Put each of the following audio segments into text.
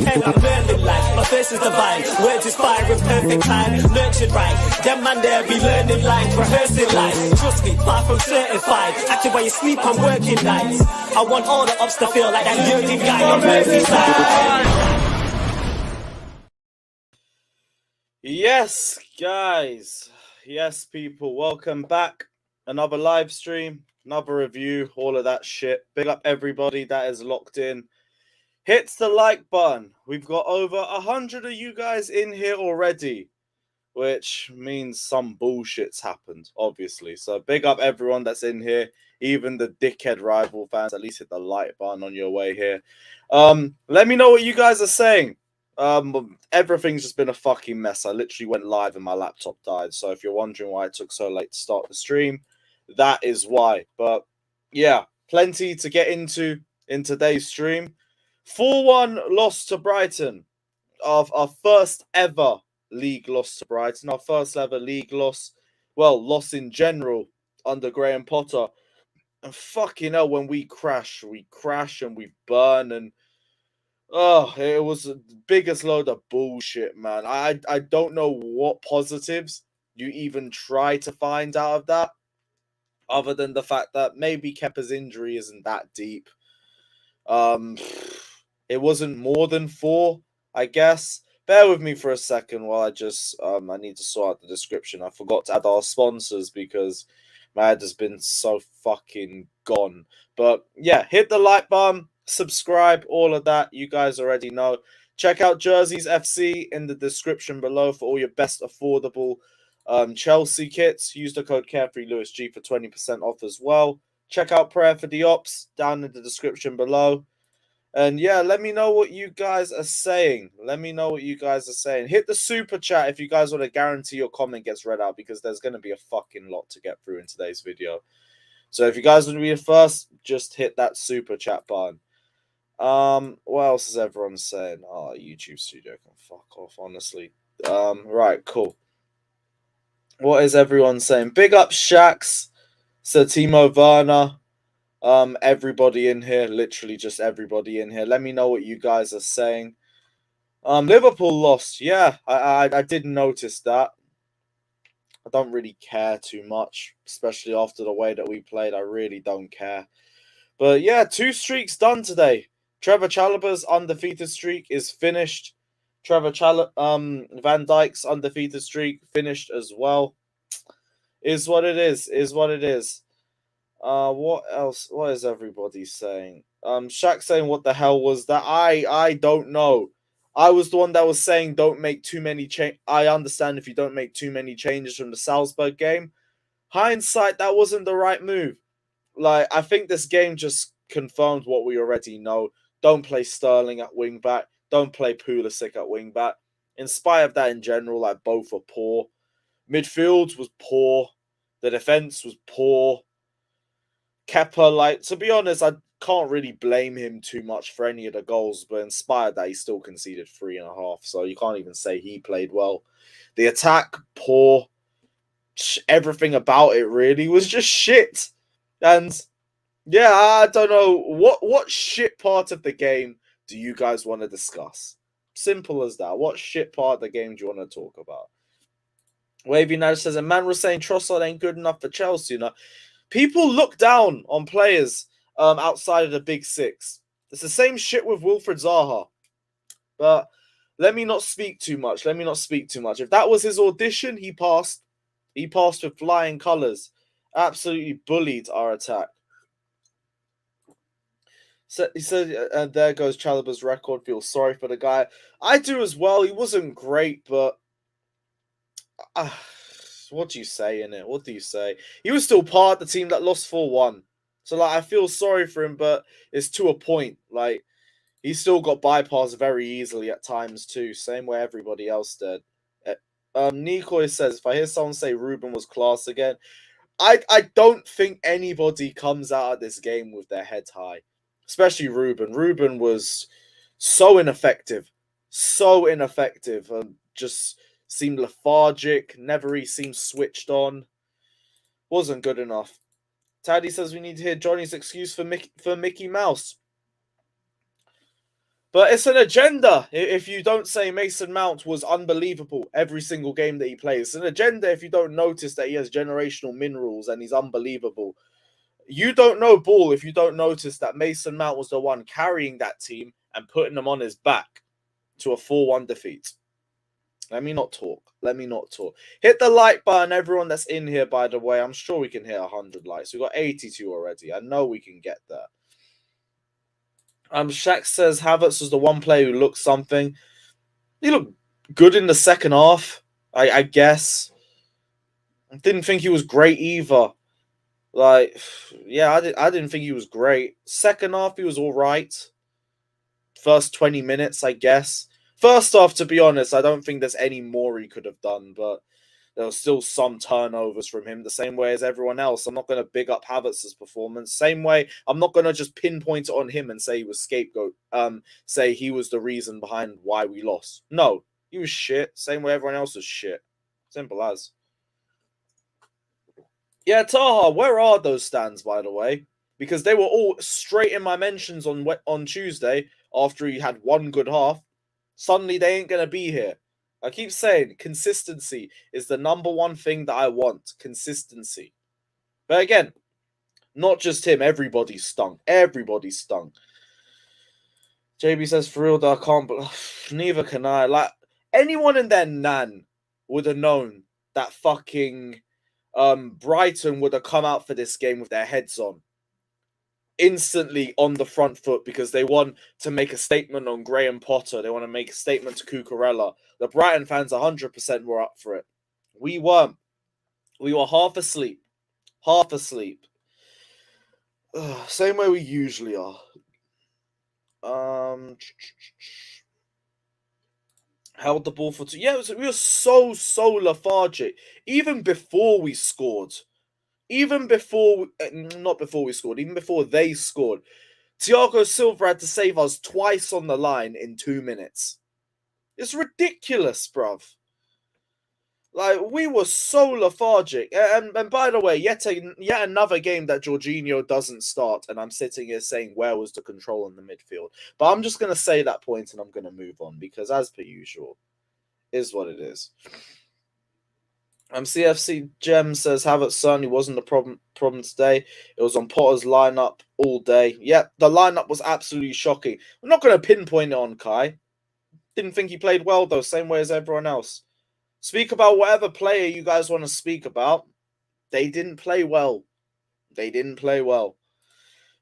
pen, I'm learning life. My thirst is divine, words inspire in perfect time. Nurtured right, them man there be learning life, rehearsing life. Trust me, far from certified. Acting while you sleep, I'm working nights. I want all the ups to feel like that Jurgen guy on Merseyside. Yes, guys. Yes, people. Welcome back. Another live stream, another review, all of that shit. Big up everybody that is locked in. Hit the like button. We've got over 100 of you guys in here already, which means some bullshit's happened, obviously. So big up everyone that's in here, even the dickhead rival fans. At least hit the like button on your way here. Let me know what you guys are saying. Everything's just been a fucking mess. I literally went live and my laptop died. So if you're wondering why it took so late to start the stream, that is why. But yeah, plenty to get into in today's stream. 4-1 loss to Brighton. Our first ever league loss to Brighton. Our first ever league loss. Well, loss in general under Graham Potter. And fucking hell, when we crash and we burn and oh, it was the biggest load of bullshit, man. I don't know what positives you even try to find out of that, other than the fact that maybe Kepa's injury isn't that deep. It wasn't more than 4, I guess. Bear with me for a second while I just I need to sort out the description. I forgot to add our sponsors because my head has been so fucking gone. But yeah, hit the like button. Subscribe, all of that. You guys already know. Check out Jerseys FC in the description below for all your best affordable Chelsea kits. Use the code CarefreeLewisG for 20% off as well. Check out Prayer for the Ops down in the description below. And yeah, let me know what you guys are saying. Let me know what you guys are saying. Hit the super chat if you guys want to guarantee your comment gets read out, because there's going to be a fucking lot to get through in today's video. So if you guys want to be the first, just hit that super chat button. What else is everyone saying? Oh, YouTube Studio can fuck off, honestly. Right, cool. What is everyone saying? Big up Shax, Sir Timo Werner, everybody in here, literally just everybody in here. Let me know what you guys are saying. Liverpool lost. Yeah, I did notice that. I don't really care too much, especially after the way that we played. I really don't care. But yeah, 2 streaks done today. Trevor Chalobah's undefeated streak is finished. Van Dijk's undefeated streak finished as well. Is what it is. Is what it is. What else? What is everybody saying? Shaq saying, what the hell was that? I don't know. I was the one that was saying don't make too many changes. I understand if you don't make too many changes from the Salzburg game. Hindsight, that wasn't the right move. Like, I think this game just confirmed what we already know. Don't play Sterling at wing back. Don't play Pulisic at wing back. In spite of that, in general, like, both are poor. Midfield was poor. The defense was poor. Kepa, like, to be honest, I can't really blame him too much for any of the goals, but in spite of that, he still conceded 3.5. So you can't even say he played well. The attack, poor. Everything about it really was just shit. And yeah, I don't know what shit part of the game do you guys want to discuss? Simple as that. What shit part of the game do you want to talk about? Wavy now says, a man was saying Trossard ain't good enough for Chelsea. You know, people look down on players outside of the big 6. It's the same shit with Wilfried Zaha. But let me not speak too much. If that was his audition, he passed. He passed with flying colours. Absolutely bullied our attack. So he said, there goes Chalobah's record. Feel sorry for the guy. I do as well. He wasn't great, but what do you say in it? What do you say? He was still part of the team that lost 4-1. So, like, I feel sorry for him, but it's to a point. Like, he still got bypassed very easily at times too. Same way everybody else did. Nico says, if I hear someone say Ruben was class again, I don't think anybody comes out of this game with their head high. Especially Ruben. Ruben was so ineffective. Just seemed lethargic. Never really seemed switched on. Wasn't good enough. Taddy says we need to hear Johnny's excuse for Mickey Mouse. But it's an agenda. If you don't say Mason Mount was unbelievable every single game that he plays, it's an agenda if you don't notice that he has generational minerals and he's unbelievable. You don't know ball if you don't notice that Mason Mount was the one carrying that team and putting them on his back to a 4-1 defeat. Let me not talk. Let me not talk. Hit the like button, everyone that's in here, by the way. I'm sure we can hit 100 likes. We've got 82 already. I know we can get there. Shaq says Havertz was the one player who looked something. He looked good in the second half, I guess. Didn't think he was great either. Like, yeah, I didn't think he was great. Second half, he was all right. First 20 minutes, I guess. First half, to be honest, I don't think there's any more he could have done, but there was still some turnovers from him, the same way as everyone else. I'm not going to big up Havertz's performance. Same way, I'm not going to just pinpoint it on him and say he was scapegoat. Say he was the reason behind why we lost. No, he was shit. Same way everyone else was shit. Simple as. Yeah, Taha, where are those stands, by the way? Because they were all straight in my mentions on Tuesday after he had one good half. Suddenly, they ain't going to be here. I keep saying consistency is the number one thing that I want. Consistency. But again, not just him. Everybody stunk. Everybody stunk. JB says, for real, though, I can't, but neither can I. Like, anyone in their nan would have known that fucking Brighton would have come out for this game with their heads on. Instantly on the front foot because they want to make a statement on Graham Potter. They want to make a statement to Cucurella. The Brighton fans 100% were up for it. We weren't. We were half asleep. Half asleep. Same way we usually are. Held the ball for two. Yeah, we were so lethargic. Even before we scored. Even before, not before we scored, even before they scored, Thiago Silva had to save us twice on the line in 2 minutes. It's ridiculous, bruv. Like, we were so lethargic. And by the way, yet another game that Jorginho doesn't start, and I'm sitting here saying, where was the control in the midfield? But I'm just going to say that point and I'm going to move on, because as per usual, is what it is. CFC Gem says Havertz certainly wasn't the problem today. It was on Potter's lineup all day. Yep, the lineup was absolutely shocking. I'm not going to pinpoint it on Kai. Didn't think he played well, though, same way as everyone else. Speak about whatever player you guys want to speak about. They didn't play well. They didn't play well.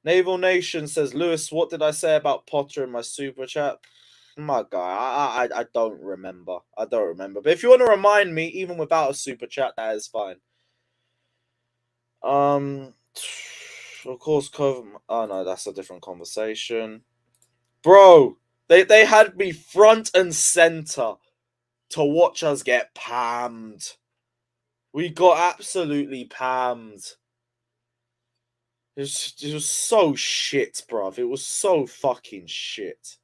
Naval Nation says, Lewis, what did I say about Potter in my super chat? My guy, I don't remember. I don't remember. But if you want to remind me, even without a super chat, that is fine. Of course, oh no, that's a different conversation. Bro, they had me front and center to watch us get pammed. We got absolutely pammed. It was so shit, bruv. It was so fucking shit.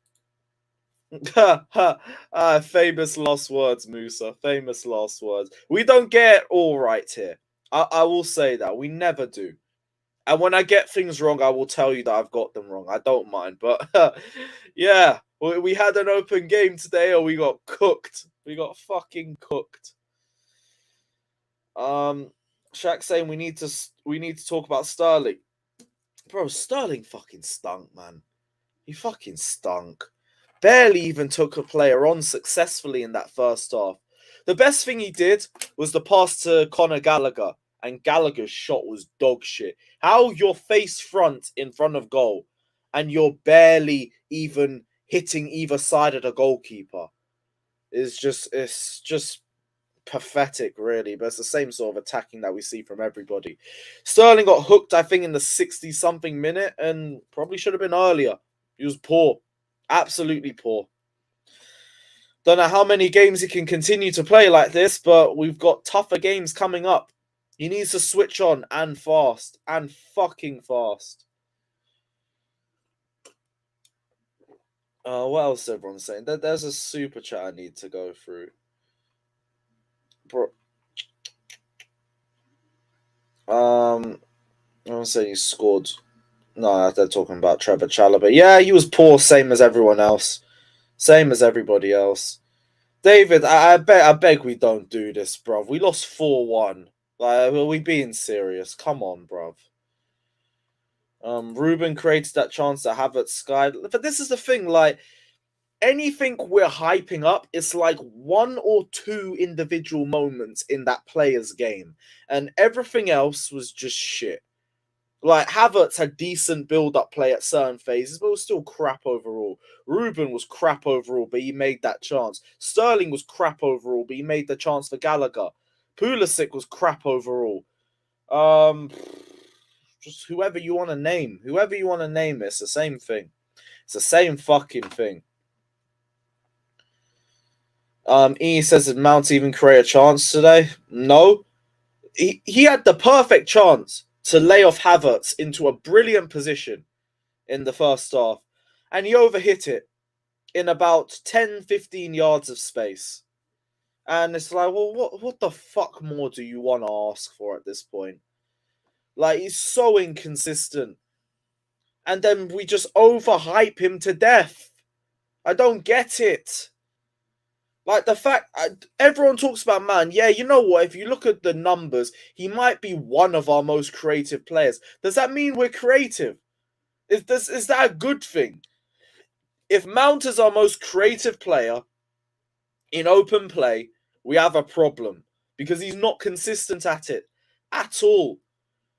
Famous last words, Musa. Famous last words. We don't get it all right here. I will say that. We never do. And when I get things wrong, I will tell you that I've got them wrong. I don't mind. But yeah, we had an open game today, or we got cooked. We got fucking cooked. Shaq saying we need to talk about Sterling. Bro, Sterling fucking stunk, man. He fucking stunk. Barely even took a player on successfully in that first half. The best thing he did was the pass to Conor Gallagher, and Gallagher's shot was dog shit. How you're face front in front of goal, and you're barely even hitting either side of the goalkeeper. It's just pathetic, really. But it's the same sort of attacking that we see from everybody. Sterling got hooked, I think, in the 60-something minute, and probably should have been earlier. He was poor. Absolutely poor. Don't know how many games he can continue to play like this, but we've got tougher games coming up. He needs to switch on and fast. And fucking fast. What else is everyone saying? There's a super chat I need to go through. I'm saying he scored. No, they're talking about Trevor Chalobah. Yeah, he was poor, same as everyone else. Same as everybody else. David, I beg we don't do this, bruv. We lost 4-1. Like, are we being serious? Come on, bruv. Ruben created that chance to Havertz sky. But this is the thing, like, anything we're hyping up, it's like one or two individual moments in that player's game. And everything else was just shit. Like, Havertz had decent build-up play at certain phases, but it was still crap overall. Ruben was crap overall, but he made that chance. Sterling was crap overall, but he made the chance for Gallagher. Pulisic was crap overall. Just whoever you want to name. Whoever you want to name, it's the same thing. It's the same fucking thing. E says, did Mount even create a chance today? No. He had the perfect chance to lay off Havertz into a brilliant position in the first half. And he overhit it in about 10, 15 yards of space. And it's like, well, what the fuck more do you want to ask for at this point? Like, he's so inconsistent. And then we just overhype him to death. I don't get it. Like, the fact, everyone talks about man. Yeah, you know what? If you look at the numbers, he might be one of our most creative players. Does that mean we're creative? Is that a good thing? If Mount is our most creative player in open play, we have a problem because he's not consistent at it at all.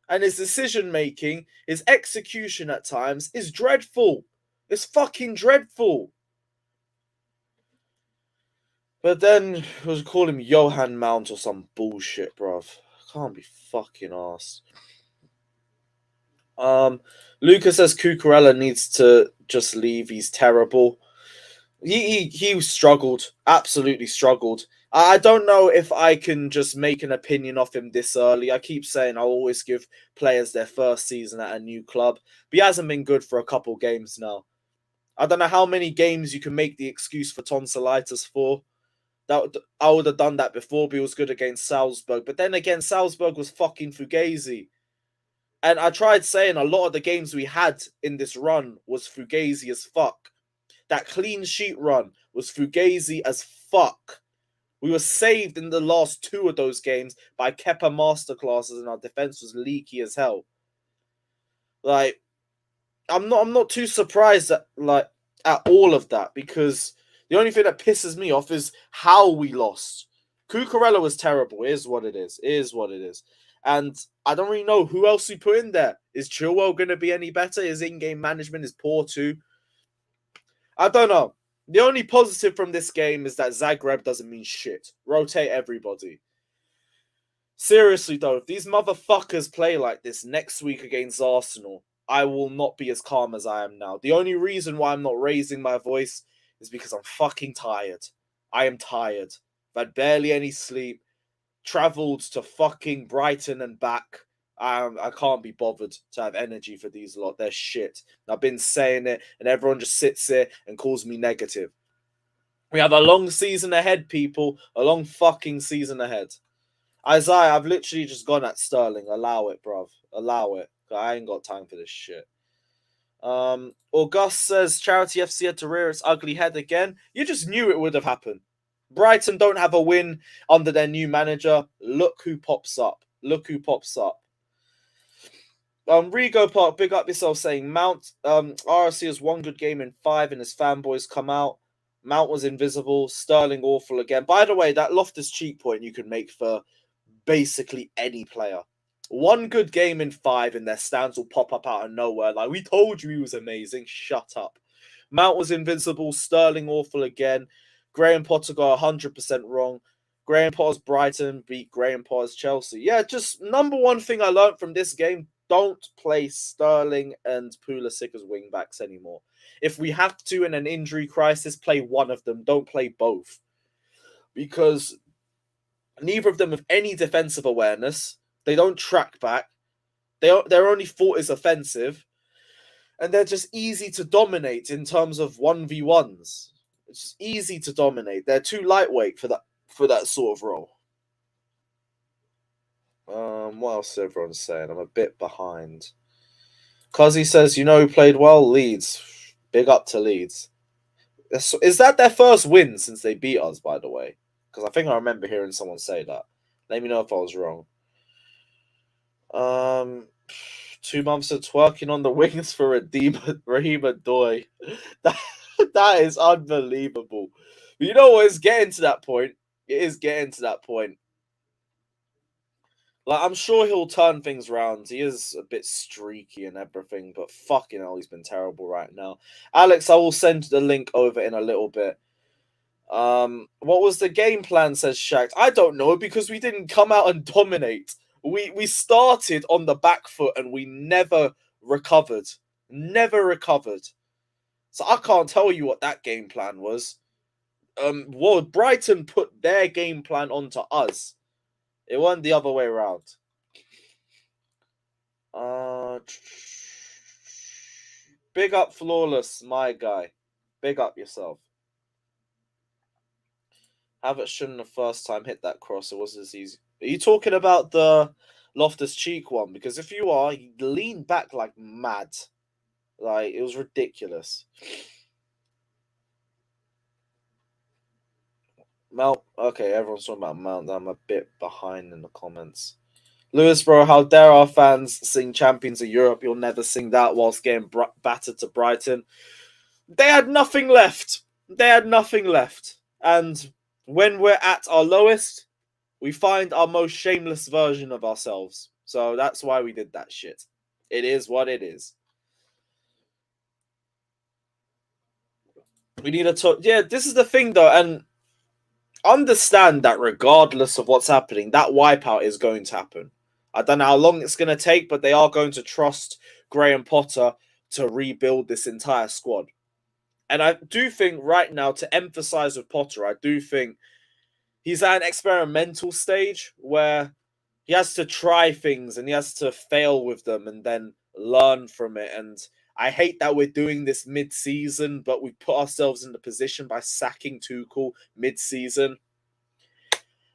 And his decision making, his execution at times is dreadful. It's fucking dreadful. But then we'll call him Johan Mount or some bullshit, bruv. Can't be fucking arsed. Lucas says Cucurella needs to just leave. He's terrible. He struggled. Absolutely struggled. I don't know if I can just make an opinion of him this early. I keep saying I'll always give players their first season at a new club. But he hasn't been good for a couple games now. I don't know how many games you can make the excuse for tonsillitis for. I would have done that before, but he was good against Salzburg. But then again, Salzburg was fucking Fugazi. And I tried saying a lot of the games we had in this run was Fugazi as fuck. That clean sheet run was Fugazi as fuck. We were saved in the last two of those games by Kepa masterclasses, and our defense was leaky as hell. Like, I'm not too surprised at all of that, because the only thing that pisses me off is how we lost. Cucurella was terrible. It is what it is. It is what it is. And I don't really know who else we put in there. Is Chilwell going to be any better? His in-game management is poor too. I don't know. The only positive from this game is that Zagreb doesn't mean shit. Rotate everybody. Seriously though, if these motherfuckers play like this next week against Arsenal, I will not be as calm as I am now. The only reason why I'm not raising my voice is because I'm fucking tired. I am tired. I've had barely any sleep. Travelled to fucking Brighton and back. I can't be bothered to have energy for these lot. They're shit. I've been saying it, and everyone just sits here and calls me negative. We have a long season ahead, people. A long fucking season ahead. Isaiah, I've literally just gone at Sterling. Allow it, bruv. Allow it. I ain't got time for this shit. August says Charity FC had to rear its ugly head again. You just knew it would have happened. Brighton don't have a win under their new manager. Look who pops up. Look who pops up. Rigo Park, big up yourself, saying Mount, RSC has one good game in 5 and his fanboys come out. Mount was invisible. Sterling awful again. By the way, that Loftus-Cheek point you can make for basically any player. One good game in 5 and their stands will pop up out of nowhere. Like, we told you he was amazing. Shut up. Mount was invincible. Sterling awful again. Graham Potter got 100% wrong. Graham Potter's Brighton beat Graham Potter's Chelsea. Yeah, just number one thing I learned from this game, don't play Sterling and Pulisic as wing-backs anymore. If we have to in an injury crisis, play one of them. Don't play both. Because neither of them have any defensive awareness. They don't track back. Their only thought is offensive. And they're just easy to dominate in terms of 1v1s. It's just easy to dominate. They're too lightweight for that sort of role. What else is everyone saying? I'm a bit behind. Cozzy says, you know who played well? Leeds. Big up to Leeds. Is that their first win since they beat us, by the way? Because I think I remember hearing someone say that. Let me know if I was wrong. 2 months of twerking on the wings for Rahima Doy. That is unbelievable. But you know what? It's getting to that point. It is getting to that point. Like, I'm sure he'll turn things around. He is a bit streaky and everything, but fucking hell, he's been terrible right now. Alex, I will send the link over in a little bit. What was the game plan, says Shaq? I don't know, because we didn't come out and dominate. We started on the back foot and we never recovered. Never recovered. So I can't tell you what that game plan was. Well, Brighton put their game plan onto us. It wasn't the other way around. Big up Flawless, my guy. Big up yourself. Havertz shouldn't have first time hit that cross. It wasn't as easy. Are you talking about the Loftus-Cheek one? Because if you are, you lean back like mad. Like, it was ridiculous. Mount. Okay, everyone's talking about Mount. I'm a bit behind in the comments. Lewis, bro, how dare our fans sing Champions of Europe? You'll never sing that whilst getting battered to Brighton. They had nothing left. They had nothing left. And when we're at our lowest, we find our most shameless version of ourselves. So that's why we did that shit. It is what it is. We need to talk. Yeah, this is the thing, though. And understand that regardless of what's happening, that wipeout is going to happen. I don't know how long it's going to take, but they are going to trust Graham Potter to rebuild this entire squad. And I do think right now, to emphasize with Potter, I do think he's at an experimental stage where he has to try things and he has to fail with them and then learn from it. And I hate that we're doing this mid-season, but we put ourselves in the position by sacking Tuchel mid-season.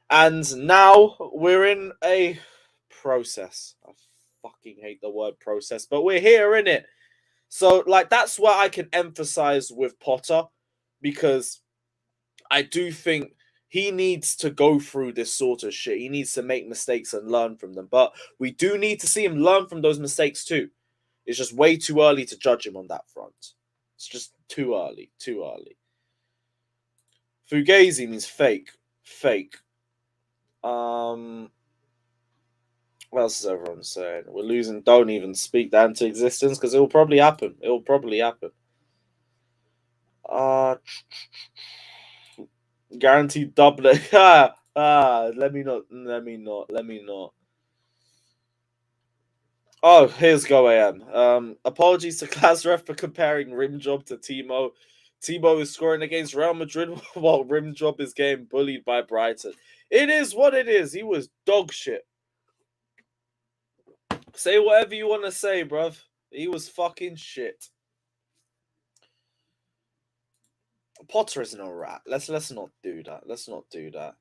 And now we're in a process. I fucking hate the word process, but we're here, innit? So, like, that's what I can emphasize with Potter, because I do think he needs to go through this sort of shit. He needs to make mistakes and learn from them. But we do need to see him learn from those mistakes too. It's just way too early to judge him on that front. It's just too early. Too early. Fugazi means fake. Fake. What else is everyone saying? We're losing. Don't even speak that into existence, because it will probably happen. It will probably happen. Guaranteed double. Let me not. Oh, here's Go AM. Apologies to Glazaref for comparing rim job to Timo. Timo is scoring against Real Madrid while rim job is getting bullied by Brighton. It is what it is. He was dog shit. Say whatever you want to say, bruv. He was fucking shit. Potter isn't a rat. Let's not do that. Let's not do that.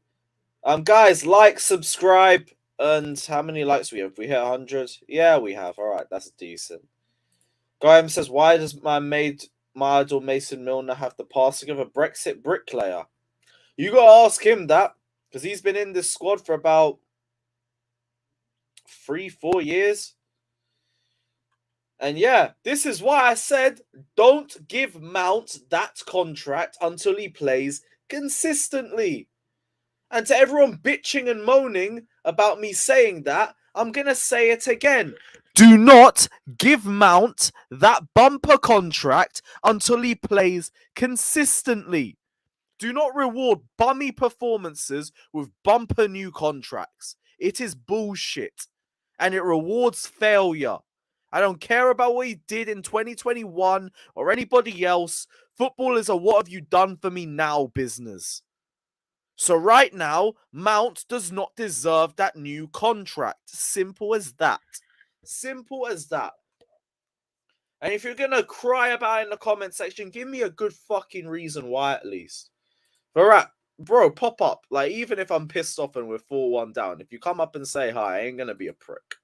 Guys, like, subscribe, and how many likes we have? We hit 100. Yeah, we have. All right, that's decent. Graham says, why does my idol Mason Milner have the passing of a Brexit bricklayer? You gotta ask him that, because he's been in this squad for about 3-4 years. And yeah, this is why I said don't give Mount that contract until he plays consistently. And to everyone bitching and moaning about me saying that, I'm going to say it again. Do not give Mount that bumper contract until he plays consistently. Do not reward bummy performances with bumper new contracts. It is bullshit. And it rewards failure. I don't care about what he did in 2021 or anybody else. Football is a what have you done for me now business. So right now, Mount does not deserve that new contract. Simple as that. Simple as that. And if you're going to cry about it in the comment section, give me a good fucking reason why at least. But right, bro, pop up. Like, even if I'm pissed off and we're 4-1 down, if you come up and say hi, I ain't going to be a prick.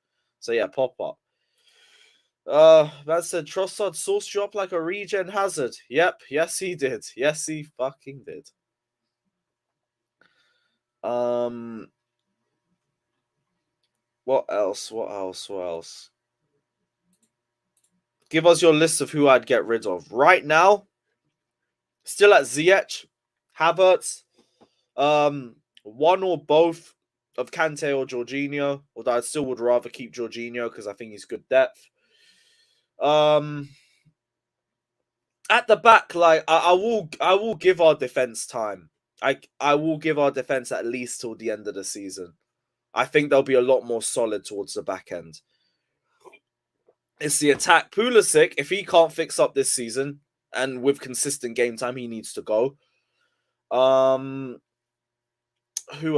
So yeah, pop up. That said Trossard sauced you up like a regen hazard. Yep, yes he did. Yes he fucking did. What else? What else? What else? Give us your list of who I'd get rid of. Right now, still at Ziyech, Havertz, one or both of Kante or Jorginho, although I still would rather keep Jorginho because I think he's good depth. At the back, like I will give our defense time. I will give our defense at least till the end of the season. I think they'll be a lot more solid towards the back end. It's the attack. Pulisic, if he can't fix up this season and with consistent game time, he needs to go. Who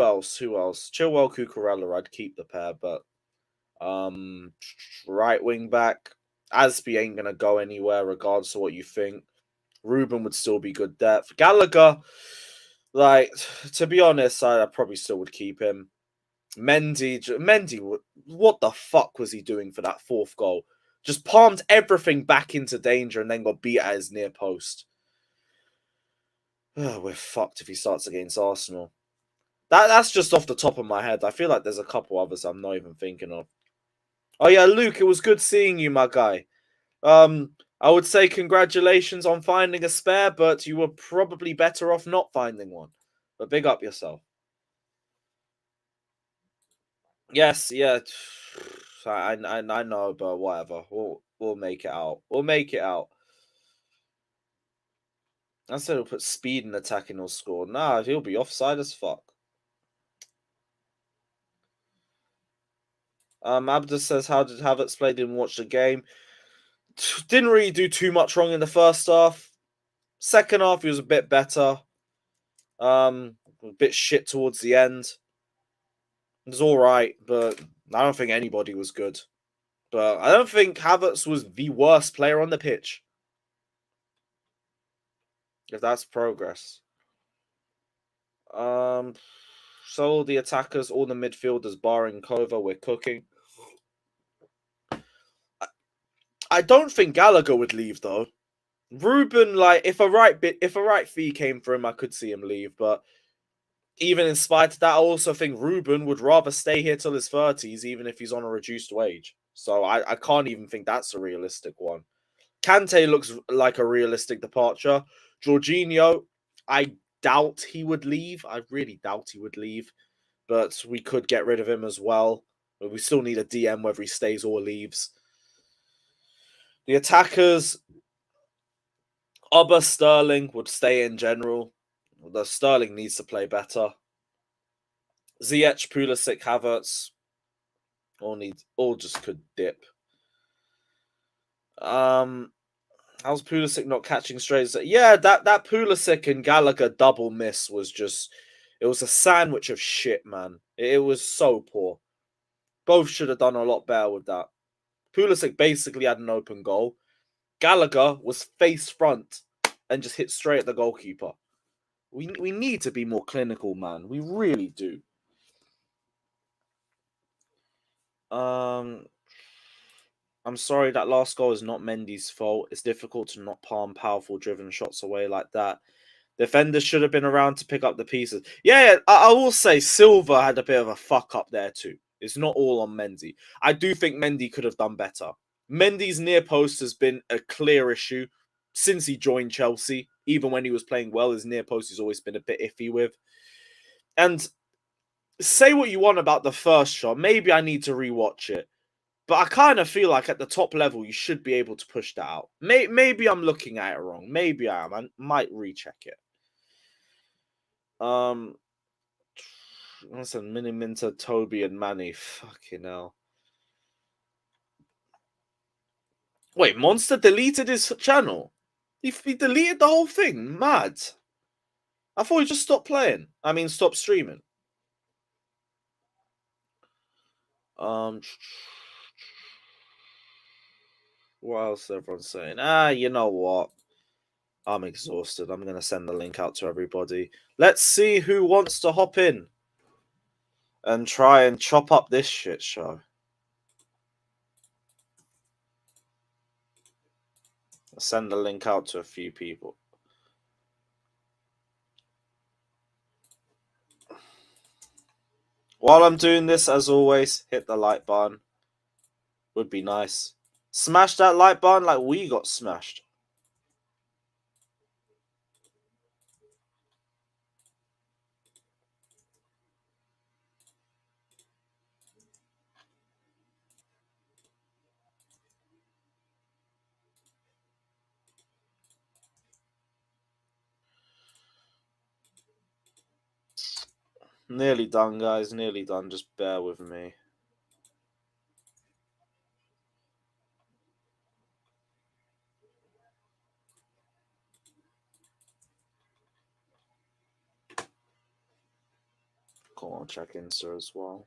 else? Who else? Chilwell, Cucurella, I'd keep the pair, but right wing back, Aspi ain't gonna go anywhere regardless of what you think. Ruben would still be good depth. Gallagher, like, to be honest, I probably still would keep him. Mendy, what the fuck was he doing for that fourth goal? Just palmed everything back into danger and then got beat at his near post. We're fucked if he starts against Arsenal. That's just off the top of my head. I feel like there's a couple others I'm not even thinking of. Oh yeah, Luke, it was good seeing you, my guy. I would say congratulations on finding a spare, but you were probably better off not finding one. But big up yourself. Yes, yeah. I know, but whatever. We'll make it out. We'll make it out. I said he'll put speed in attacking he'll score. Nah, he'll be offside as fuck. Abdus says, how did Havertz play? Didn't watch the game. Didn't really do too much wrong in the first half. Second half, he was a bit better. A bit shit towards the end. It was all right, but I don't think anybody was good. But I don't think Havertz was the worst player on the pitch. If that's progress. So all the attackers, all the midfielders, barring Kova, we're cooking. I don't think Gallagher would leave though. Ruben, like, if a right fee came for him, I could see him leave. But even in spite of that, I also think Ruben would rather stay here till his 30s, even if he's on a reduced wage. So I can't even think that's a realistic one. Kante looks like a realistic departure. Jorginho, I doubt he would leave. I really doubt he would leave. But we could get rid of him as well. But we still need a DM whether he stays or leaves. The attackers, Oba Sterling would stay in general. The Sterling needs to play better. Ziyech, Pulisic, Havertz, all just could dip. How's Pulisic not catching strays? Yeah, that Pulisic and Gallagher double miss was just, it was a sandwich of shit, man. It was so poor. Both should have done a lot better with that. Pulisic basically had an open goal. Gallagher was face front and just hit straight at the goalkeeper. We need to be more clinical, man. We really do. I'm sorry, that last goal is not Mendy's fault. It's difficult to not palm powerful driven shots away like that. Defenders should have been around to pick up the pieces. Yeah, I will say Silva had a bit of a fuck up there too. It's not all on Mendy. I do think Mendy could have done better. Mendy's near post has been a clear issue since he joined Chelsea. Even when he was playing well, his near post has always been a bit iffy with. And say what you want about the first shot. Maybe I need to rewatch it. But I kind of feel like at the top level, you should be able to push that out. Maybe I'm looking at it wrong. Maybe I am. I might recheck it. Listen, Miniminter, Toby, and Manny. Fucking hell. Wait, Monster deleted his channel? He deleted the whole thing? Mad. I thought he just stopped playing. I mean, stopped streaming. What else is everyone saying? You know what? I'm exhausted. I'm going to send the link out to everybody. Let's see who wants to hop in and try and chop up this shit show. Send the link out to a few people. While I'm doing this, as always, hit the like button. Would be nice. Smash that like button like we got smashed. Nearly done, guys. Nearly done. Just bear with me. Come on, check Insta as well.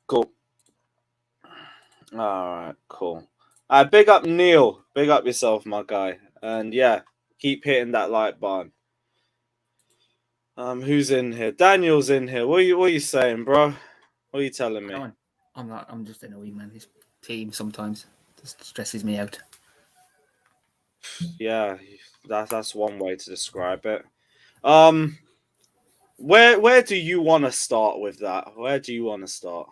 Cool. Alright, cool. Big up Neil. Big up yourself, my guy. And yeah, keep hitting that like button. Who's in here? Daniel's in here. What are you saying, bro? What are you telling me? I'm not. I'm just annoyed, man. This team sometimes just stresses me out. Yeah, that's one way to describe it. Where do you want to start with that? Where do you want to start?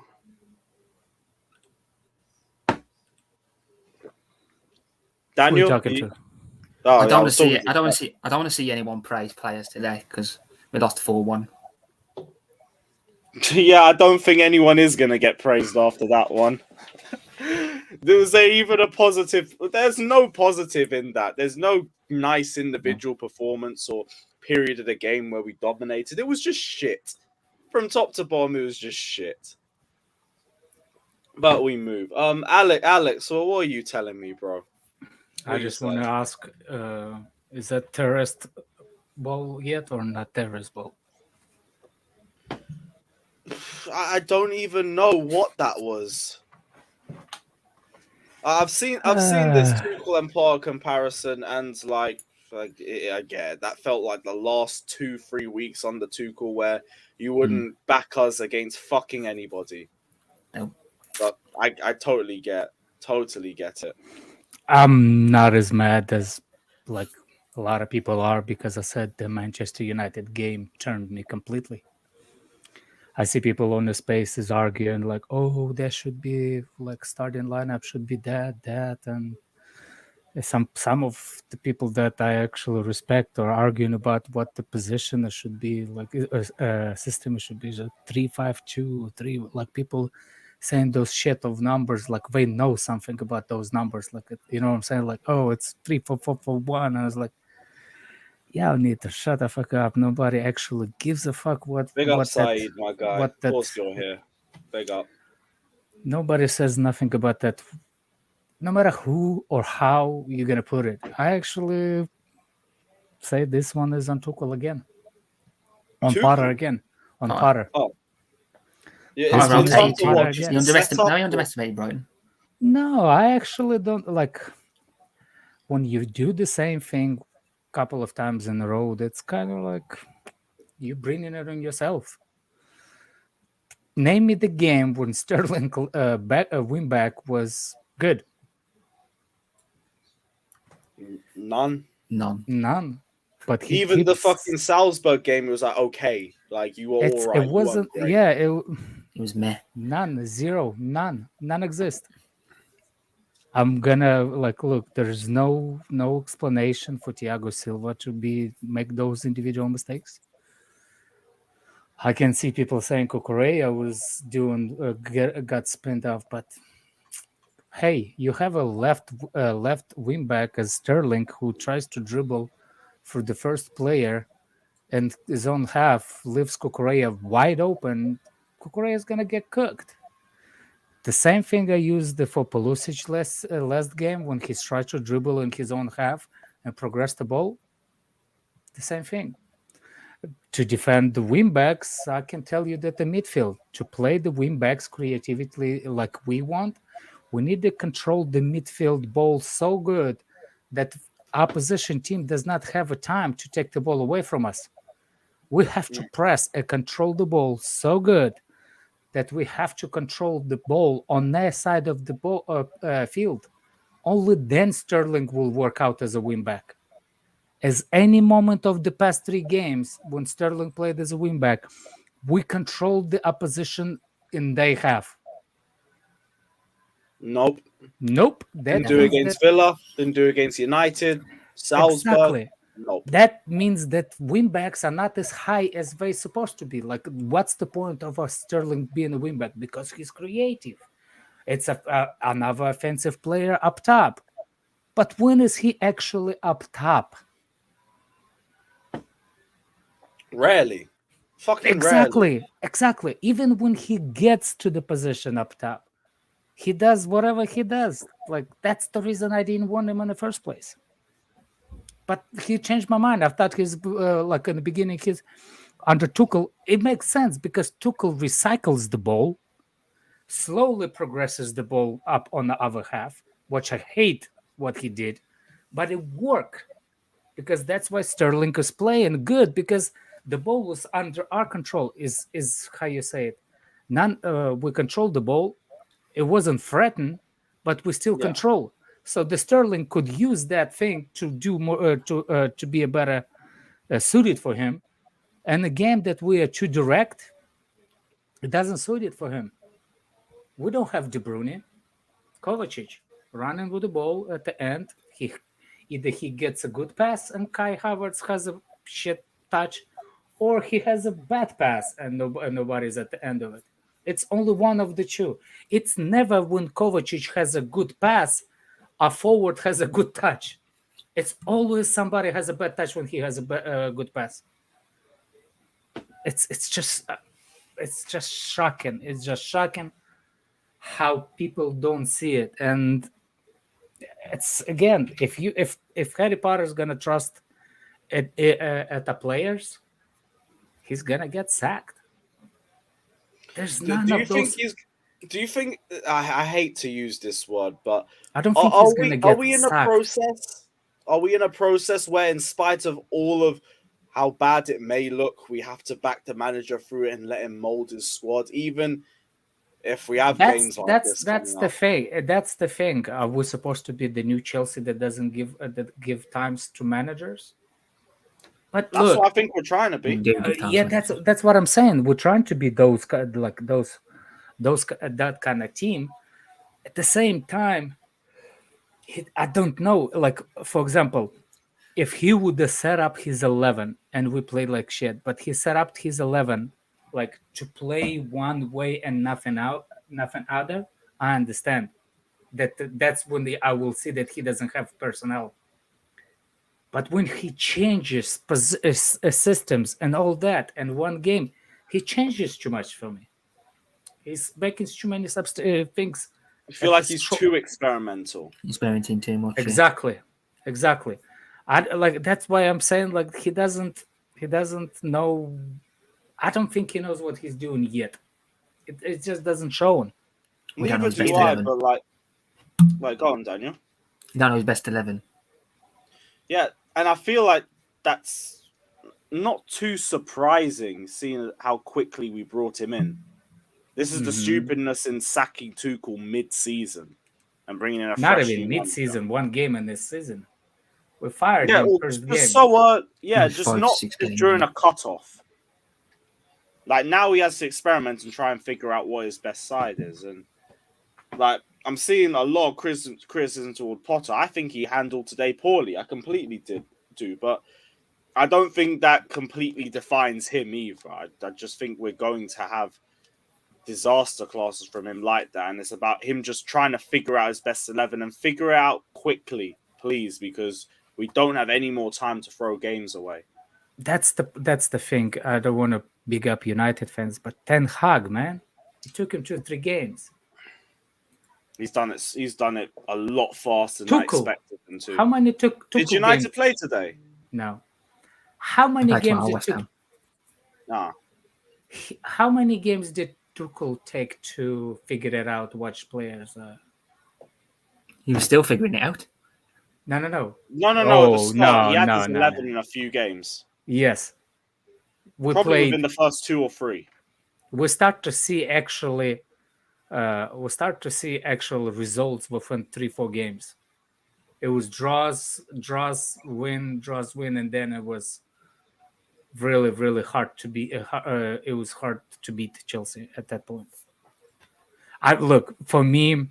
Daniel, who are you talking to? Oh, I don't want to see it. I don't want to see anyone praise players today because we lost 4-1. Yeah, I don't think anyone is gonna get praised after that one. Was there even a positive? There's no positive in that. There's no nice individual performance or period of the game where we dominated. It was just shit. From top to bottom, it was just shit. But we move. Alex, so what are you telling me, bro? I just want to ask, is that terrorist ball yet or not terrorist ball? I don't even know what that was. I've seen this Tuchel and Potter comparison, and like I get it. That felt like the last 2-3 weeks under Tuchel, where you wouldn't back us against fucking anybody. Nope. But I totally get it. I'm not as mad as like a lot of people are because I said the Manchester United game turned me completely. I see people on the spaces arguing like, oh, there should be like starting lineup should be that, and some of the people that I actually respect are arguing about what the position should be, like system should be 3-5-2, 3. Like people saying those shit of numbers, like they know something about those numbers, like you know what I'm saying, like oh it's 3-4-4-4-1, and I was like, y'all need to shut the fuck up. Nobody actually gives a fuck what. Big what up, Said, my guy. What of course you're here. Big up. Nobody says nothing about that. No matter who or how you're gonna put it, I actually say this one is on Tuchel again, on Tuchel? Potter again, on Potter. Oh, yeah, It's been fun to watch. You underestimate Brighton. No, I actually don't like when you do the same thing a couple of times in a row. It's kind of like you bringing it on yourself. Name me the game when Sterling win back was good. None. But even the fucking Salzburg game, it was like okay, like you were all right. It wasn't. Yeah, it was meh. None, zero, none exist. I'm gonna look. There's no explanation for Thiago Silva to make those individual mistakes. I can see people saying Cucurella was got spinned off, but hey, you have a left wing back as Sterling who tries to dribble for the first player, and his own half leaves Cucurella wide open. Cucurella is gonna get cooked. The same thing I used for Pulisic last game when he tried to dribble in his own half and progress the ball. The same thing. To defend the wingbacks, I can tell you that the midfield, to play the wingbacks creatively like we want, we need to control the midfield ball so good that opposition team does not have a time to take the ball away from us. We have to press and control the ball so good that we have to control the ball on their side of the field. Only then Sterling will work out as a wingback. As any moment of the past 3 games, when Sterling played as a wingback, we controlled the opposition in their half. Nope. That Didn't do means against Villa. Didn't do against United. Salzburg. Exactly. Nope. That means that wingbacks are not as high as they're supposed to be. Like, what's the point of a Sterling being a wingback? Because he's creative. It's another offensive player up top. But when is he actually up top? Rarely. Fucking rarely. Exactly. Even when he gets to the position up top, he does whatever he does. Like, that's the reason I didn't want him in the first place. But he changed my mind. I thought he's like in the beginning, he's under Tuchel. It makes sense because Tuchel recycles the ball, slowly progresses the ball up on the other half, which I hate what he did, but it worked because that's why Sterling is playing good, because the ball was under our control. Is how you say it? We controlled the ball. It wasn't threatened, but we still control. So the Sterling could use that thing to do more, to be a better suited for him. And a game that we are too direct, it doesn't suit it for him. We don't have De Bruyne, Kovacic running with the ball at the end. Either he gets a good pass and Kai Havertz has a shit touch, or he has a bad pass and nobody's at the end of it. It's only one of the two. It's never when Kovacic has a good pass, a forward has a good touch. It's always somebody has a bad touch when he has a good pass. It's just shocking. It's just shocking how people don't see it. And it's, again, if Harry Potter is gonna trust at the players, he's gonna get sacked. There's none of those. Do you think? I hate to use this word, but I don't think he's gonna get are we in sacked. a process? Are we in a process where, in spite of all of how bad it may look, we have to back the manager through it and let him mold his squad, even if we have games like this? That's the thing. That's the thing. Are we supposed to be the new Chelsea that doesn't give times to managers? But that's look, what I think we're trying to be. That's what I'm saying. We're trying to be those that kind of team. At the same time, I don't know. Like, for example, if he would have set up his 11 and we played like shit, but he set up his 11 like to play one way and nothing other, I understand. That's when I will see that he doesn't have personnel. But when he changes systems and all that, and one game, he changes too much for me. He's making too many things. I feel like he's too experimental. Experimenting too much. Exactly. That's why I'm saying, like, he doesn't know. I don't think he knows what he's doing yet. It just doesn't show him. Neither do I, but like, go on, Daniel. You don't know his best 11. Yeah, and I feel like that's not too surprising, seeing how quickly we brought him in. This is the stupidness in sacking Tuchel mid-season and bringing in a not fresh even mid-season, one game in this season. We fired him first game. So just not during a cutoff. Like, now he has to experiment and try and figure out what his best side is, and like, I'm seeing a lot of criticism toward Potter. I think he handled today poorly. I completely do, but I don't think that completely defines him either. I just think we're going to have disaster classes from him like that, and it's about him just trying to figure out his best 11 and figure it out quickly, please, because we don't have any more time to throw games away. That's the thing. I don't want to big up United fans, but Ten Hag, man, it took him 2-3 games. He's done it a lot faster than I expected him to. How many took? Did United play today? No. How many games did Tuchel? Nah. How many games did Tuchel take to figure it out? Which players? He was still figuring it out. No. No. At the Oh, start, he had his no. 11 in a few games. Yes. Probably within the first 2 or 3. We start to see actually actual results within 3-4 games. It was draws, win, and then it was really, really hard to beat. It was hard to beat Chelsea at that point. Look, for me,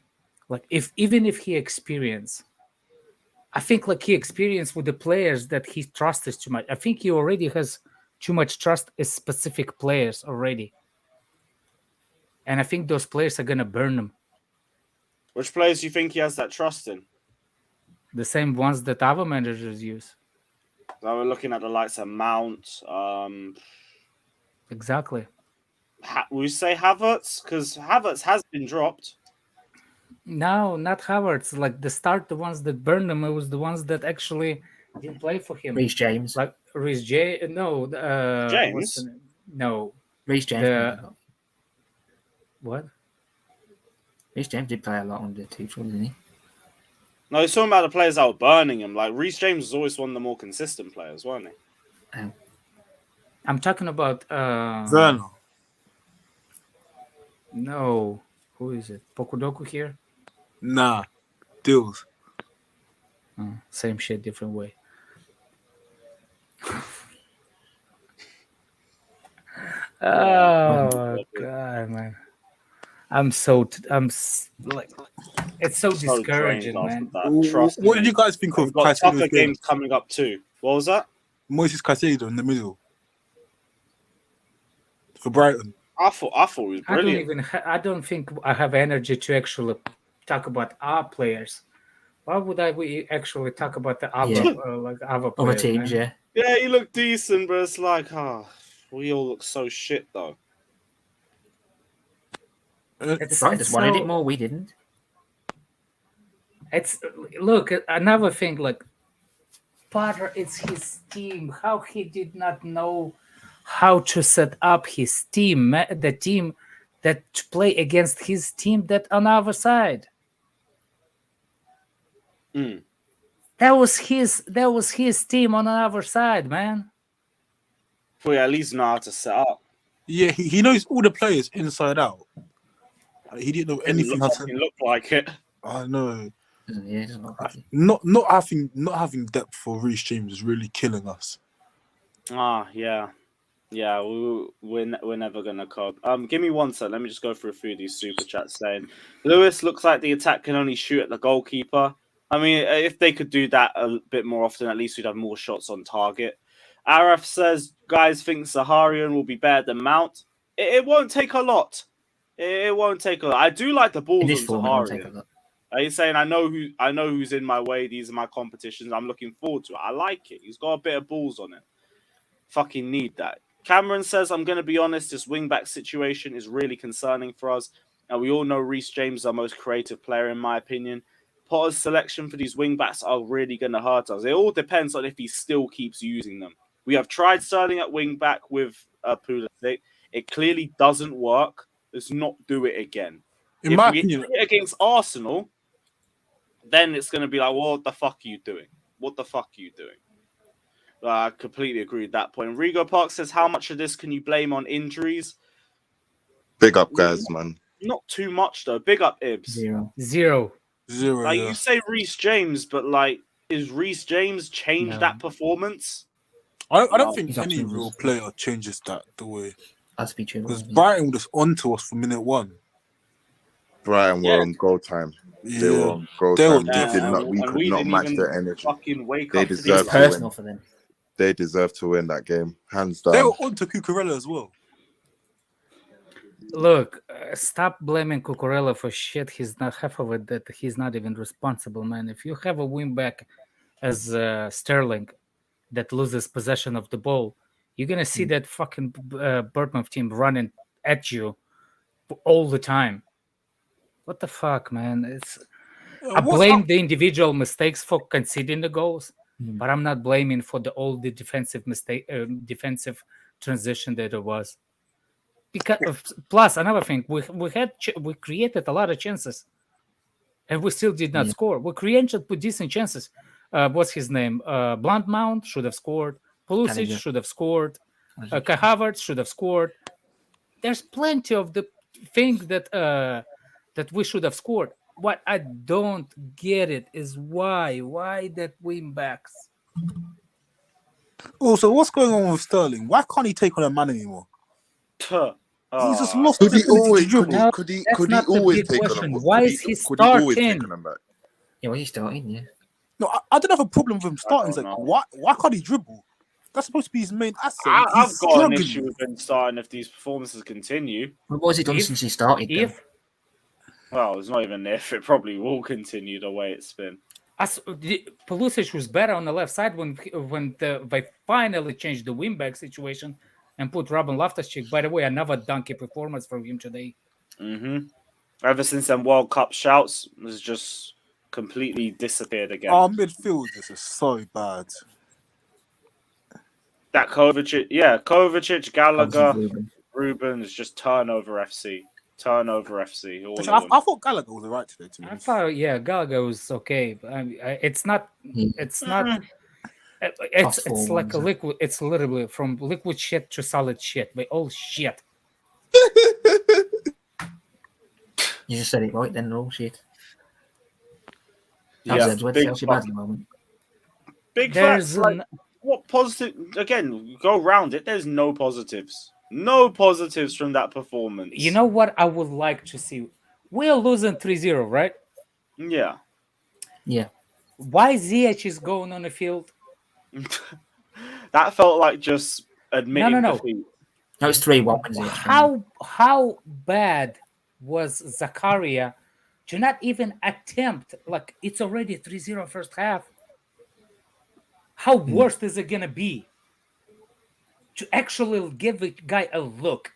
like even if he experienced, I think like he experienced with the players that he trusts too much. I think he already has too much trust in specific players already. And I think those players are gonna burn him. Which players do you think he has that trust in? The same ones that other managers use. So we're looking at the likes of Mount. Exactly. We say Havertz, because Havertz has been dropped. No, not Havertz. Like the ones that burned him, it was the ones that actually didn't play for him. Reece James. Like Reece J. No, James? No. Reece James. What? Reece James did play a lot on the Tuchel, didn't he? No, he's talking about the players that were burning him. Like, Reece James was always one of the more consistent players, wasn't he? I'm talking about... Werner. No. Who is it? Pokudoku here? Nah. Deals. Same shit, different way. Oh, God, man. It's so discouraging, man. What did you guys think of We've got tougher Caicedo's games coming up too. What was that? Moises Caicedo in the middle for Brighton? I thought he was brilliant. I don't think I have energy to actually talk about our players. Why would we actually talk about the other other players? Other teams, man? Yeah, he looked decent, but it's like, we all look so shit though. Brighton just wanted it more. We didn't. Look, another thing. Like Potter, it's his team. How he did not know how to set up his team, the team that play against his team that on our side. That was his team on our side, man. We at least know how to set up. Yeah, he knows all the players inside out. He didn't know anything. It looked like it. I know. Yeah, Not having depth for Reece James is really killing us. Yeah. We're never gonna cope. Give me one sec. Let me just go through a few of these super chats saying Lewis looks like the attack can only shoot at the goalkeeper. I mean, if they could do that a bit more often, at least we'd have more shots on target. Araf says guys think Zaharian will be better than Mount. It won't take a lot. It won't take a lot. I do like the balls on Zaharian. He's saying I know who's in my way. These are my competitions. I'm looking forward to it. I like it. He's got a bit of balls on it. Fucking need that. Cameron says, I'm going to be honest, this wing-back situation is really concerning for us. And we all know Reece James is our most creative player, in my opinion. Potter's selection for these wing-backs are really going to hurt us. It all depends on if he still keeps using them. We have tried starting at wing-back with Pulisic. It clearly doesn't work. Let's not do it again. In my opinion, do it against Arsenal, then it's going to be like, what the fuck are you doing? What the fuck are you doing? I completely agree with that point. Rigo Park says, how much of this can you blame on injuries? Big up, guys, man. Not too much, though. Big up, Ibs. Zero. Like, you say Reece James, but, like, is Reece James changed that performance? I don't think any real player changes that the way. That's be true. Because Brighton was on to us from minute one. Brighton were on goal time. They were on goal time. We could not match their energy. They deserve to win. For them. They deserve to win that game, hands down. They were on to Cucurella as well. Look, stop blaming Cucurella for shit. He's not half of it. That he's not even responsible, man. If you have a wing back as Sterling that loses possession of the ball, you're gonna see that fucking Bournemouth team running at you all the time. What the fuck, man? I blame the individual mistakes for conceding the goals, but I'm not blaming for all the defensive defensive transition that it was. Because plus another thing, we created a lot of chances, and we still did not score. We created decent chances. what's his name? Bluntmount should have scored. Pulisic Gallagher. should have scored. Kai Havertz should have scored. There's plenty of the things that that we should have scored. What I don't get it is why that wing backs. Also, what's going on with Sterling? Why can't he take on a man anymore? He's just lost. Could he his ability always? to dribble. No, Could he that's not the always big take on question. him? Why is he Could he always starting? take on him back? Yeah, well, he's starting, yeah. No, I don't have a problem with him starting. It's don't like, know. why can't he dribble? That's supposed to be his main asset. I've He's got struggling. an issue with him starting if these performances continue. What has he done since he started? Then? Well, it's not even if. It probably will continue the way it's been. Pulisic was better on the left side when they finally changed the wingback situation and put Robin Loftus-Cheek. By the way, another donkey performance from him today. Ever since them World Cup shouts, has just completely disappeared again. Our midfield is just so bad. That Kovacic, Gallagher, Ruben. Ruben is just turnover FC. Turnover FC. All Actually, of them. I thought Gallagher was alright today. To be I honest. thought, Gallagher was okay. But it's not. It's not. It's Top like a form, liquid. It's literally from liquid shit to solid shit. They all shit. You just said it right then, they're all shit. Yeah, big There's facts. Like, what positive? Again, go round it. There's no positives. No positives from that performance. You know what I would like to see? We're losing 3-0, right? Yeah. Yeah. Why Ziyech is going on the field? That felt like just admitting No. defeat. No, it's 3-1. How bad was Zakaria to not even attempt? Like, it's already 3-0 first half. How worse is it gonna be to actually give the guy a look?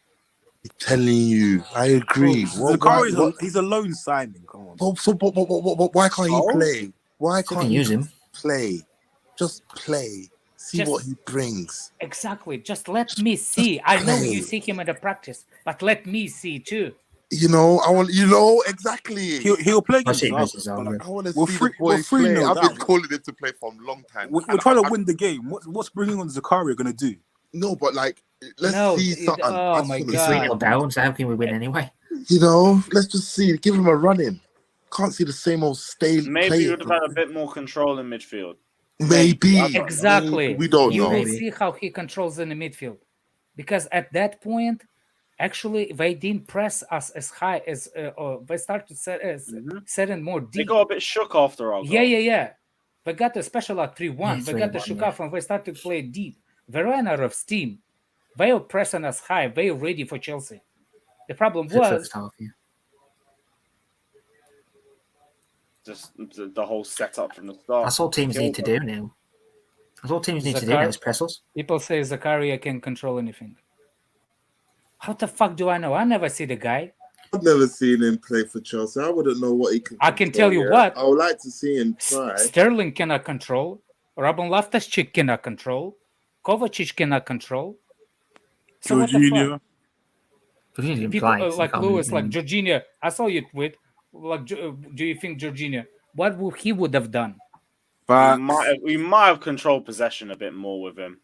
I'm telling you, I agree. He's a lone signing. Come on. So why can't he play? Why can't he use him? play? Just play. See what he brings. Exactly. Just let me see. I know you see him in the practice, but let me see too. You know, I want. You know exactly. He'll play against I us. want to see the boy 3-0 play. I've been down. calling him to play for a long time. We're trying to win the game. What's bringing on Zakaria going to do? No, but like, let's see something. Oh my It's god! 3-0 down, so how can we win anyway? You know, let's just see. Give him a run in. Can't see the same old stale. Maybe you would have had a bit more control in midfield. Maybe. Exactly. We don't You know. will see how he controls in the midfield, because at that point, actually, they didn't press us as high as they started setting more deep. They got a bit shook after our goal. Yeah. They got the special at 3-1. Yeah, They got the 3-1, shook yeah. off and they started to play deep. They ran out of steam. They were pressing us high. They were ready for Chelsea. The problem The was first half, yeah. Just the whole setup from the start. That's all teams need to do now. That's all teams need to do now is press us. people say Zakaria can control anything. How the fuck do I know? I never see the guy. I've never seen him play for Chelsea. I wouldn't know what he can. I can tell you what. I would like to see him try. Sterling cannot control. Robin Loftus-Cheek cannot control. Kovacic cannot control. So what the fuck? Jorginho People like can't Lewis, move like him. Jorginho. I saw you tweet. Like, do you think Jorginho? What he would have done? We might have controlled possession a bit more with him.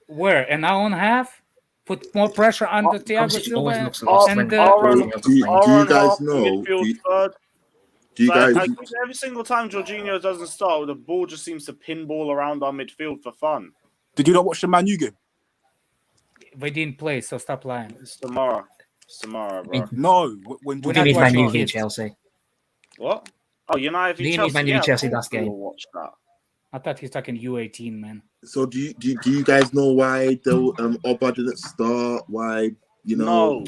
Where in our own half? Put more pressure on the Thiago Kovacic always Silva looks lost and when- Do you guys know? Do you guys? Every single time Jorginho doesn't start, the ball just seems to pinball around our midfield for fun. Did you not watch the Man U game? they didn't play, so stop lying. It's tomorrow. Bro. No. When We're Do not you need Man watching U it. v Chelsea? What? Oh, United v Do you need Chelsea. Man U v Yeah, Chelsea of course last game? we'll watch that. I thought he's talking U18, man. So do you guys know why the Oba didn't start? Why Nope.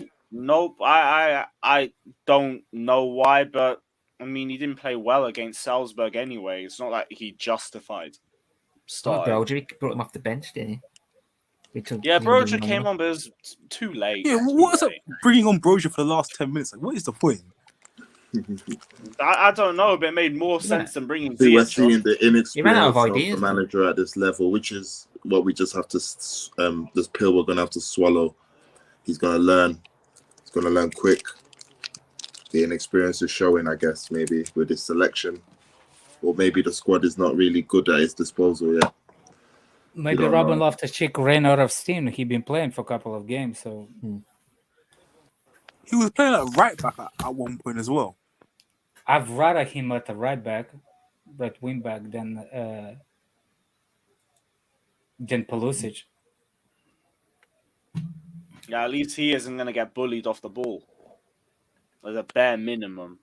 I don't know why, but I mean he didn't play well against Salzburg anyway. It's not like he justified starting. Broja brought him off the bench, didn't he? Yeah, Broja came on, but it was too late. Yeah, what is it bringing on Broja for the last 10 minutes? Like, what is the point? I don't know, but it made more sense than bringing See, we're Ziyech seeing on. the He ran inexperience out of of the ideas. manager at this level, which is what we just have to this pill we're gonna have to swallow. He's gonna learn. He's gonna learn quick. The inexperience is showing, I guess, maybe with his selection. or maybe the squad is not really good at its disposal yet. Maybe Robin Loftus-Cheek ran out of steam. He'd been playing for a couple of games, so he was playing at right back at one point as well. I'd rather him at the right wing back than Pulisic. Yeah, at least he isn't going to get bullied off the ball. As a bare minimum.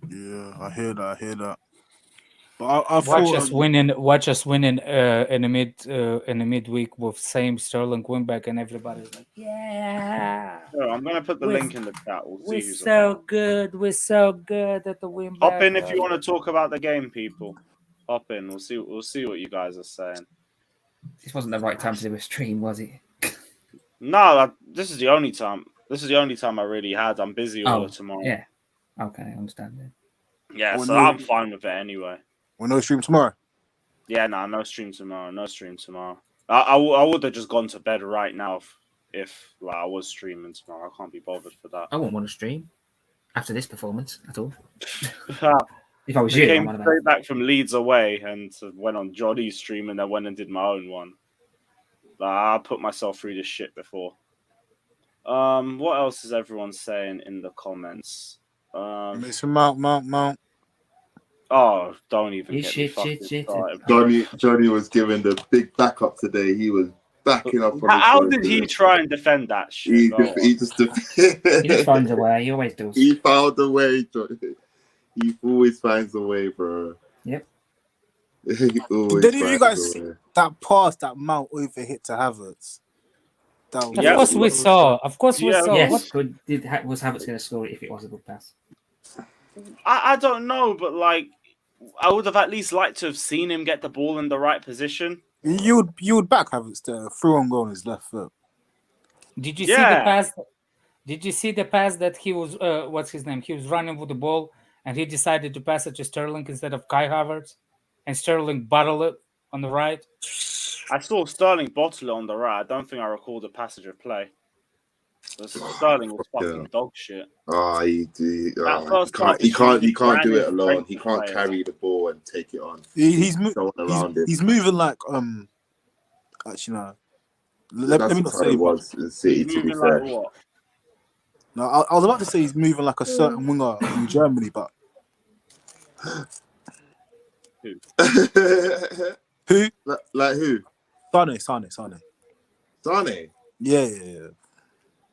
Yeah, I hear that. But I watch us winning in the midweek with same Sterling wing back, and everybody's like, yeah. So I'm going to put the link in the chat. We're so good at the wing back. Hop in if you want to talk about the game, people. Hop in. We'll see what you guys are saying. This wasn't the right time to do a stream, was it? No, this is the only time. This is the only time I really had. I'm busy all tomorrow. Yeah. Okay, I understand that. Yeah, so I'm fine with it anyway. We're no stream tomorrow? Yeah, no stream tomorrow. I would have just gone to bed right now if like, I was streaming tomorrow. I can't be bothered for that. I wouldn't want to stream after this performance at all. If I was you, I came straight back from Leeds away and went on Johnny's stream and then went and did my own one. I put myself through this shit before. What else is everyone saying in the comments? Mason Mount. Oh, don't even get me fucking started. Johnny was given the big backup today. He was backing up. How did he try and defend that shit? He just finds a way. He always does. He found a way, Johnny. He always finds a way, bro. Yep. Did you guys see that pass that Mount overhit to Havertz? Of course we saw. Yes, was Havertz going to score if it was a good pass? I don't know, but like I would have at least liked to have seen him get the ball in the right position. You would back Havertz to through on goal on his left foot. Did you see the pass? Did you see the pass that he was? What's his name? He was running with the ball, and he decided to pass it to Sterling instead of Kai Havertz, and Sterling bottled it on the right. I saw Sterling bottle it on the right. I don't think I recall the passage of play. Sterling was fucking dog shit. He can't do it alone. He can't carry the ball and take it on. He's moving like actually no. Let me not say it was in City. To be fair, like what? No, I was about to say he's moving like a certain winger in Germany, but who? Who? Like who? Sane. Sane? Yeah.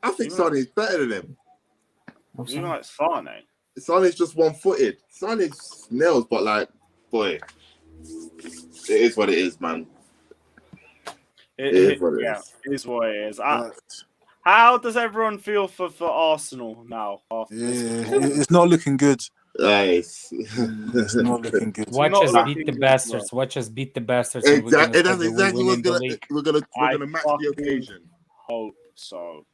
I think Sane is better than him. You like Sane? Sane's just one-footed. Sane's nails, but like, boy, it is what it is, man. It is what it is. How does everyone feel for Arsenal now? It's not looking good. Nice. It's not looking good. Watch us beat the bastards. Watch us beat the bastards. Exactly. That's exactly what's we're gonna match the occasion. Hope so.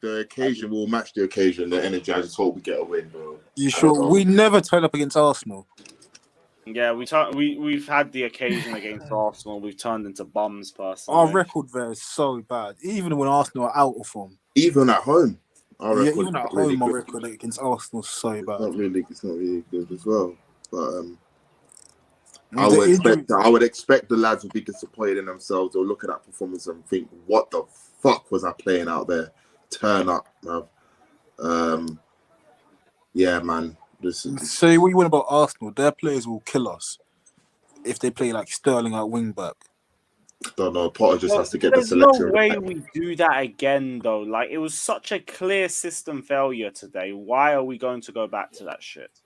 The occasion will match the occasion. The energy. I just hope we get a win, bro. You sure? We never turn up against Arsenal. Yeah, we've had the occasion against Arsenal. We've turned into bums, personally. Our record there is so bad. Even when Arsenal are out of form. Even at home. Even at home, my record against Arsenal is so bad. It's not really good as well. But I would expect the lads would be disappointed in themselves. They'll look at that performance and think, "What the fuck was I playing out there?" Turn up, man. Yeah, man. So what you want about Arsenal? Their players will kill us if they play like Sterling at wing back. Don't know. Potter just has to get the selection. There's no way we do that again, though. Like, it was such a clear system failure today. Why are we going to go back to that shit?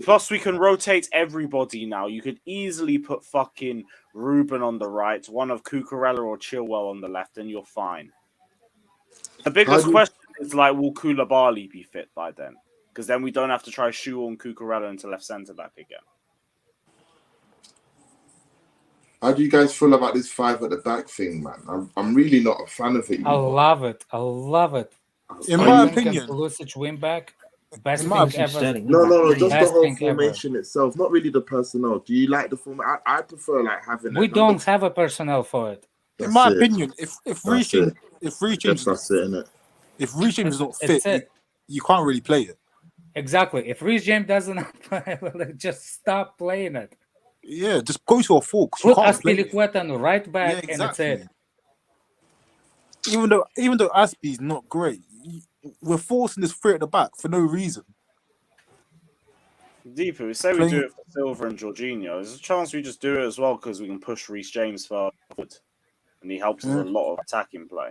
Plus, we can rotate everybody now. You could easily put fucking Ruben on the right, one of Cucurella or Chilwell on the left, and you're fine. The biggest question is, like, will Koulibaly be fit by then? Because then we don't have to try shoehorn Cucurella into left centre back again. How do you guys feel about this 5 at the back thing, man? I'm really not a fan of it. I love it. In my opinion, Pulisic wing back, best thing ever. No, just the whole formation itself, not really the personnel. Do you like the formation? I prefer like having. We don't have a personnel for it. In my opinion, if Reaching is not fit, you can't really play it. Exactly. If Reece James doesn't play, like, just stop playing it. Yeah, just go to a 4 because you Put can't play. Aspilicueta on right back, Yeah, and it's exactly. it. Even though Aspie's not great, we're forcing this 3 at the back for no reason. Deeper, we say we Playing- do it for Silva and Jorginho. There's a chance we just do it as well because we can push Reece James forward, and he helps us a lot of attacking play.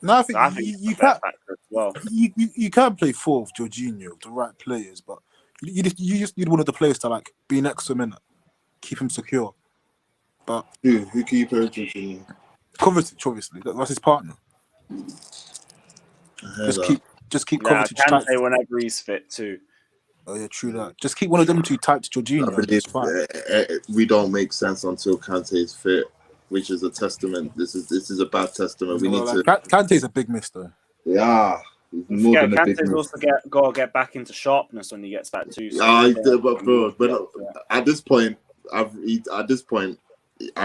No, I think, So I think you it's a fair can't. factor as well. You can play 4 with Jorginho, the right players, but you just need one of the players to like be next to him in it, keep him secure. But Who can you play with Jorginho? Kovacic, obviously, that's his partner. Just keep Yeah, Kovacic tight. Kante whenever he's fit too. Oh yeah, true that. Just keep one of them two tight to Jorginho. I believe It's fine. we don't make sense until Kante is fit, which is a testament. This is a bad testament. We need to. Kante's a big miss though. Yeah, he's more than a big Kante's miss. also got to get back into sharpness when he gets back too. But bro, at this point, I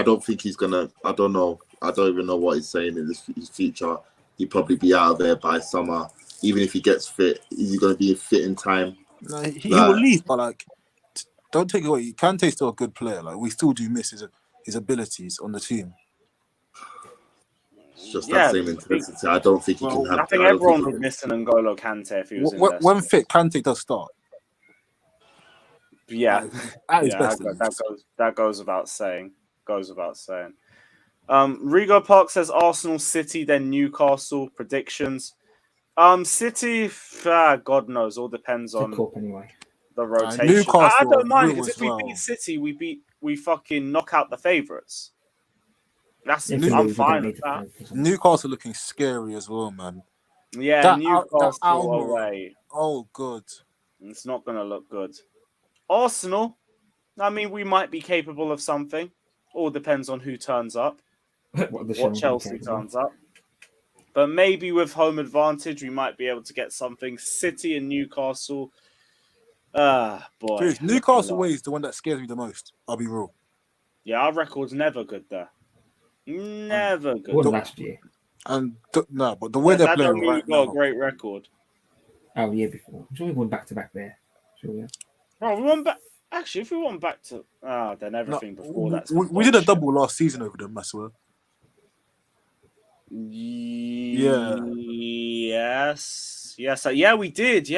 don't think he's gonna. I don't know. I don't even know what he's saying in his future. He'll probably be out of there by summer. Even if he gets fit, is he gonna be fit in time? No, he will leave, but like, don't take it away. Kante's still a good player. Like, we still do miss his abilities on the team. It's just that same intensity. I don't think he can have. I think everyone would miss an N'Golo Kante if he was invested. When fit, Kante does start. Yeah, at his best. That goes without saying. Rigo Park says Arsenal, City, then Newcastle. Predictions. City, God knows. All depends on the rotation. Newcastle I don't mind because if as well. we beat City, we fucking knock out the favourites. I'm fine with that. Newcastle looking scary as well, man. Yeah, Newcastle away. Oh, good. It's not going to look good. Arsenal, I mean, we might be capable of something. All depends on who turns up. What Chelsea turns up. But maybe with home advantage, we might be able to get something. City and Newcastle. Boy. Dude, Newcastle away is the one that scares me the most. I'll be real. Yeah, our record's never good there. Never good. Won last year. And but the way they're playing right now, got a great record. Oh, the year before. I'm sure we won back to back there. Sure, yeah. Oh, we won back. Actually, if we won back to, then everything before that. We did a double last season over them, I swear. Yeah. Yes. Yeah, we did.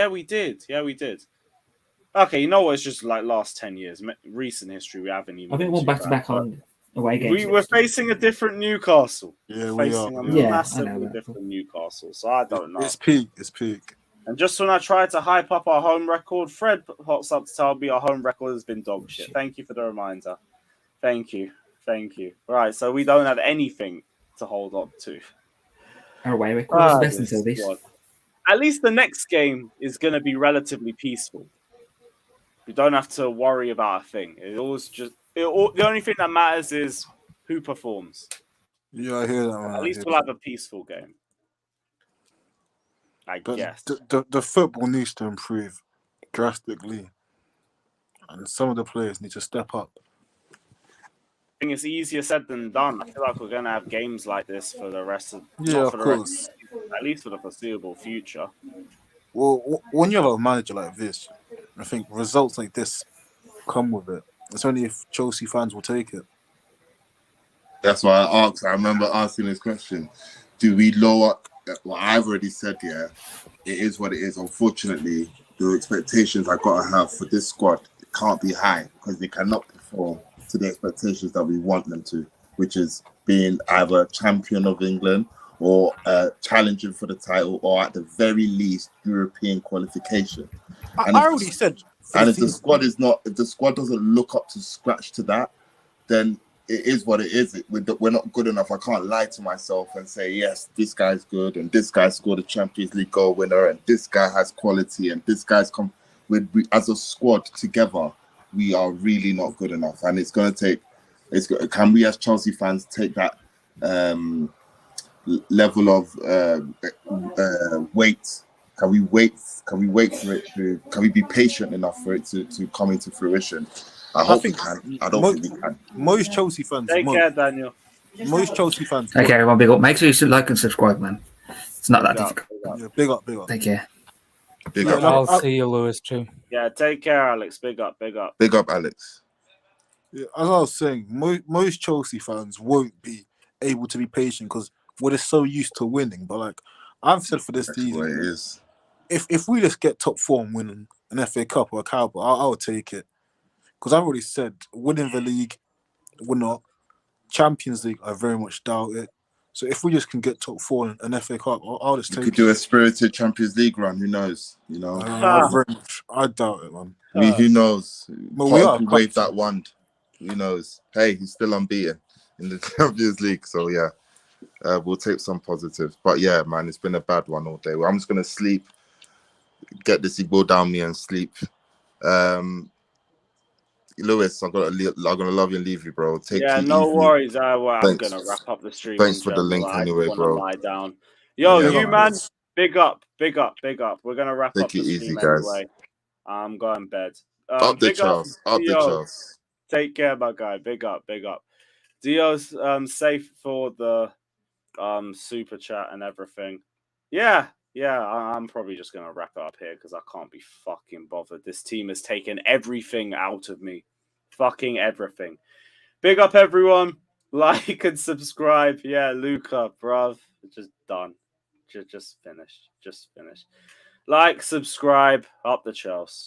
Okay, you know what? It's just like last 10 years. Recent history, we haven't even. I think we won back to back on away games. We're facing a different Newcastle. Yeah, we're we are. A massively different Newcastle. So I don't know. It's peak. And just when I tried to hype up our home record, Fred pops up to tell me our home record has been dog shit. Thank you for the reminder. Thank you. Right, so we don't have anything to hold on to. Our away record is the best until this. At least the next game is going to be relatively peaceful. We don't have to worry about a thing. The only thing that matters is who performs. Yeah, I hear that, man. At least we'll have a peaceful game. I guess. The football needs to improve drastically. And some of the players need to step up. I think it's easier said than done. I feel like we're going to have games like this for the rest of of course. At least for the foreseeable future. Well, when you have a manager like this, I think results like this come with it. It's only if Chelsea fans will take it. That's why I asked. I remember asking this question. Do we lower... Well, I've already said, it is what it is. Unfortunately, the expectations I got to have for this squad can't be high because they cannot perform to the expectations that we want them to, which is being either champion of England or challenging for the title, or at the very least European qualification. I already said. And if the squad doesn't look up to scratch to that, then it is what it is. We're not good enough. I can't lie to myself and say, yes, this guy's good, and this guy scored a Champions League goal winner, and this guy has quality, and this guy's as a squad together, we are really not good enough. And it's going to take. Can we as Chelsea fans take that level of weight? Can we wait for it to? Can we be patient enough for it to come into fruition? I hope we can. I don't think we can. Most Chelsea fans. Take care, Daniel. Most Chelsea fans. Okay, everyone, big up. Make sure you like and subscribe, man. It's not that difficult. Big up. Take care. Big Yeah, up, no, Alex. I'll see you, Lewis, too. Yeah, take care, Alex. Big up, big up. Big up, Alex. Yeah, as I was saying, most Chelsea fans won't be able to be patient because we're just so used to winning. But like I've said for this That's what it season, is. if we just get top four and winning an FA Cup or a Carabao, I'll take it. Because I've already said winning the league, we're not. Champions League, I very much doubt it. So if we just can get top four and an FA Cup, I'll just You take could it. do a spirited Champions League run. Who knows? You know, I doubt it, man. who knows? But we Potter are could cup wave that champions. wand. Who knows? Hey, he's still unbeaten in the Champions League. So yeah, we'll take some positives. But yeah, man, it's been a bad one all day. I'm just gonna sleep, get this ball down me and sleep. Lewis, I'm gonna love you and leave you, bro. Take Yeah, it no easy. worries. I'm Thanks. gonna wrap up the stream Thanks in for the general. link I just anyway, want to bro. lie down. Yo, Yeah, you man. man, big up, big up, big up. We're gonna wrap Take up the it easy, stream guys. anyway. I'm going bed. Up the Big up, Charles. Up the Dio. Charles. Take care, my guy. Big up, big up. Dio's safe for the super chat and everything. Yeah, I'm probably just gonna wrap it up here because I can't be fucking bothered. This team has taken everything out of me. Fucking everything. Big up everyone. Like and subscribe. Yeah, Luca, bruv. Just done. Just finished. Just finished. Like, subscribe, up the Chelsea.